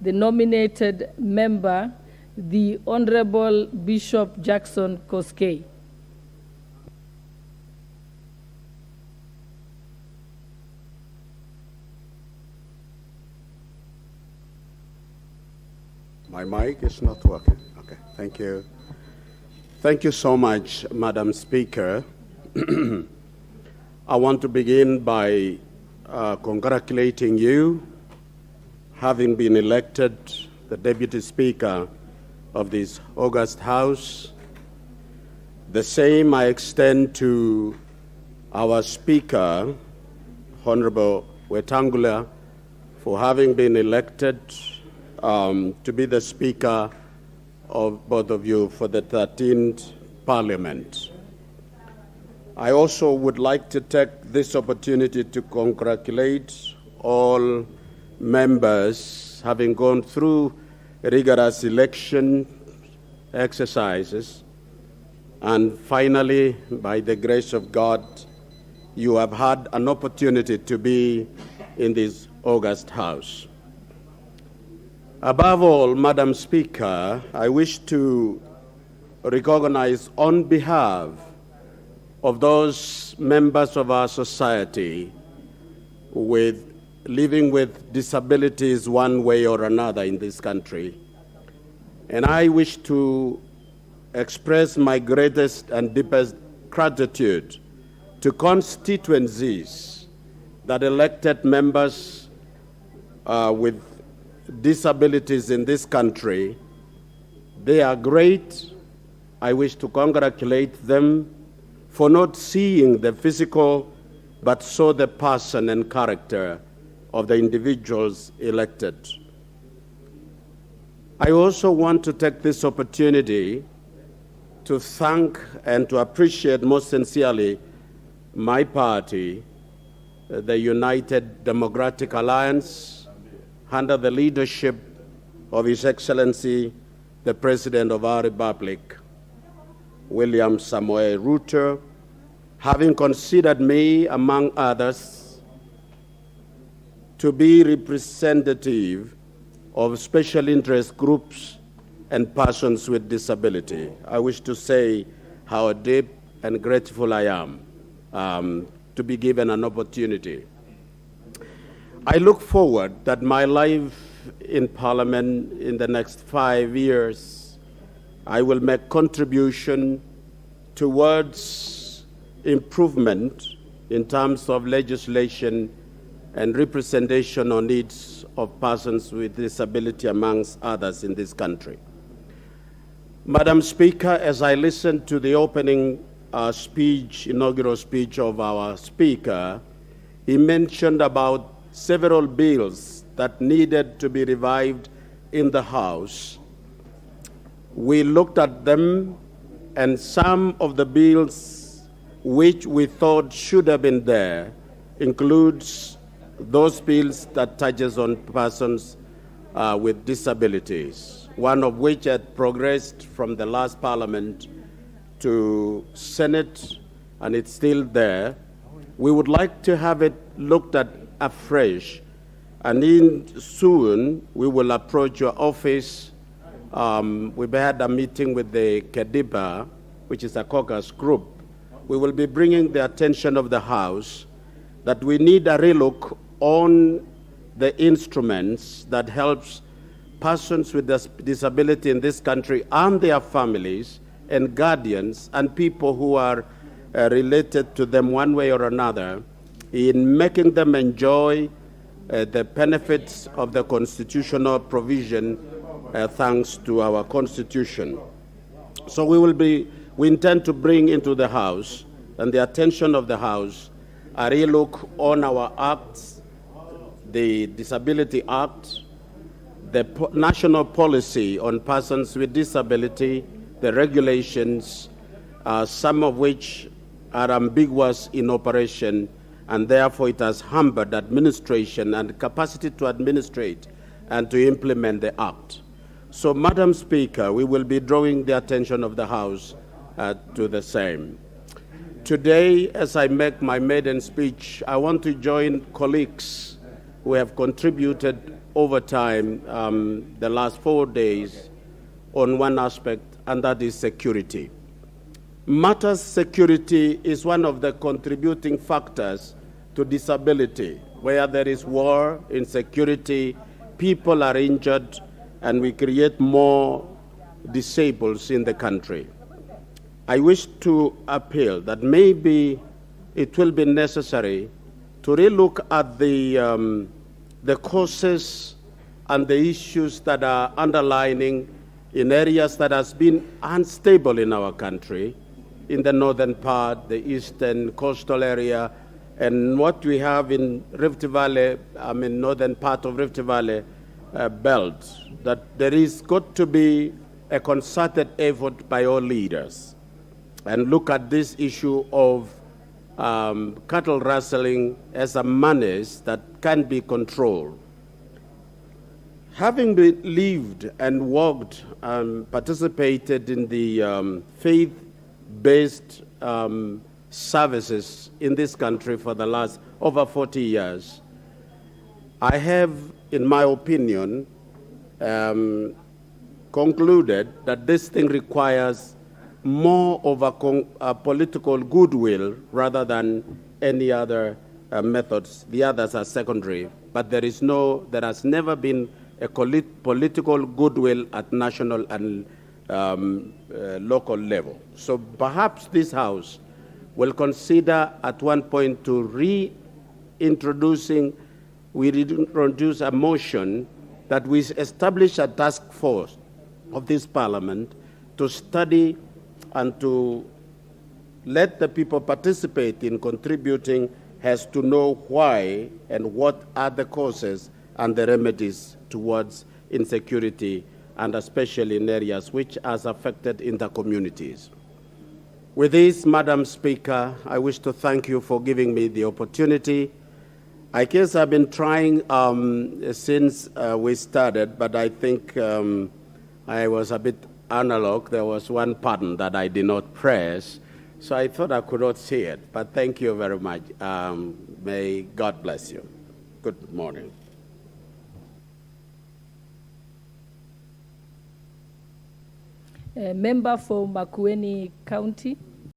the nominated member, the Honorable Bishop Jackson Kosgei. My mic is not working. Okay, thank you. Thank you so much, Madam Speaker. I want to begin by congratulating you, having been elected the Deputy Speaker of this august House. The same I extend to our Speaker, Honorable Wetangula, for having been elected to be the Speaker of both of you for the 13th Parliament. I also would like to take this opportunity to congratulate all members having gone through rigorous election exercises, and finally, by the grace of God, you have had an opportunity to be in this august House. Above all, Madam Speaker, I wish to recognize on behalf of those members of our society living with disabilities one way or another in this country. And I wish to express my greatest and deepest gratitude to constituencies that elected members with disabilities in this country. They are great. I wish to congratulate them for not seeing the physical, but saw the person and character of the individuals elected. I also want to take this opportunity to thank and to appreciate most sincerely my party, the United Democratic Alliance, under the leadership of His Excellency, the President of our Republic, William Samoei Ruto, having considered me, among others, to be representative of special interest groups and persons with disability. I wish to say how deep and grateful I am to be given an opportunity. I look forward that my life in Parliament in the next 5 years, I will make contribution towards improvement in terms of legislation and representation on needs of persons with disability, amongst others in this country. Madam Speaker, as I listened to the opening inaugural speech of our Speaker, he mentioned about several bills that needed to be revived in the House. We looked at them, and some of the bills which we thought should have been there includes those bills that touches on persons with disabilities, one of which had progressed from the last Parliament to Senate, and it's still there. We would like to have it looked at afresh, and soon we will approach your office. We've had a meeting with the Kediba, which is a caucus group. We will be bringing the attention of the House that we need a relook on the instruments that helps persons with disability in this country and their families and guardians and people who are related to them one way or another, in making them enjoy the benefits of the constitutional provision thanks to our Constitution. So we intend to bring into the House and the attention of the House a relook on our acts, the Disability Act, the national policy on persons with disability, the regulations, some of which are ambiguous in operation, and therefore it has hampered administration and capacity to administrate and to implement the Act. So, Madam Speaker, we will be drawing the attention of the House to the same. Today, as I make my maiden speech, I want to join colleagues who have contributed overtime the last 4 days on one aspect, and that is security. Matters security is one of the contributing factors to disability. Where there is war, insecurity, people are injured, and we create more disabled in the country. I wish to appeal that maybe it will be necessary to relook at the causes and the issues that are underlining in areas that has been unstable in our country, in the northern part, the eastern coastal area, and what we have in Rift Valley, northern part of Rift Valley belt, that there is got to be a concerted effort by all leaders and look at this issue of cattle rustling as a menace that can be controlled. Having lived and worked and participated in the faith-based services in this country for the last over 40 years, I have, in my opinion, concluded that this thing requires more of a political goodwill rather than any other methods. The others are secondary, but there has never been a political goodwill at national and local level. So perhaps this House will consider at one point to reintroduce a motion that we establish a task force of this Parliament to study and to let the people participate in contributing, has to know why and what are the causes and the remedies towards insecurity, and especially in areas which are affected in the communities. With this, Madam Speaker, I wish to thank you for giving me the opportunity. I guess I've been trying since we started, but I think I was a bit analog. There was one button that I did not press, so I thought I could not see it. But thank you very much. May God bless you. Good morning. Member for Makueni County.